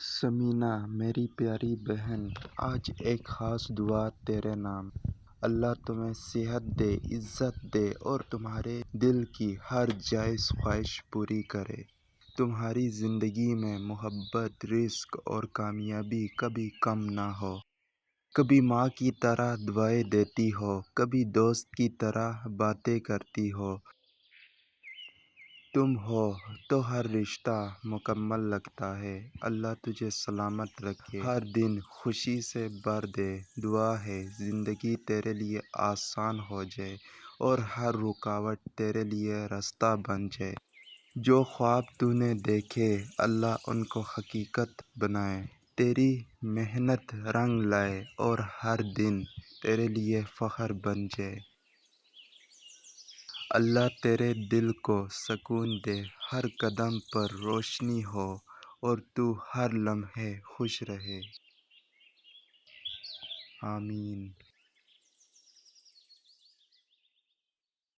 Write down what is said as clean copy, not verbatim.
سمینہ میری پیاری بہن، آج ایک خاص دعا تیرے نام۔ اللہ تمہیں صحت دے، عزت دے اور تمہارے دل کی ہر جائز خواہش پوری کرے۔ تمہاری زندگی میں محبت، رزق اور کامیابی کبھی کم نہ ہو۔ کبھی ماں کی طرح دعائیں دیتی ہو، کبھی دوست کی طرح باتیں کرتی ہو۔ تم ہو تو ہر رشتہ مکمل لگتا ہے۔ اللہ تجھے سلامت رکھے، ہر دن خوشی سے بھر دے۔ دعا ہے زندگی تیرے لیے آسان ہو جائے اور ہر رکاوٹ تیرے لیے راستہ بن جائے۔ جو خواب تو نے دیکھے اللہ ان کو حقیقت بنائے۔ تیری محنت رنگ لائے اور ہر دن تیرے لیے فخر بن جائے۔ اللہ تیرے دل کو سکون دے، ہر قدم پر روشنی ہو اور تو ہر لمحے خوش رہے۔ آمین۔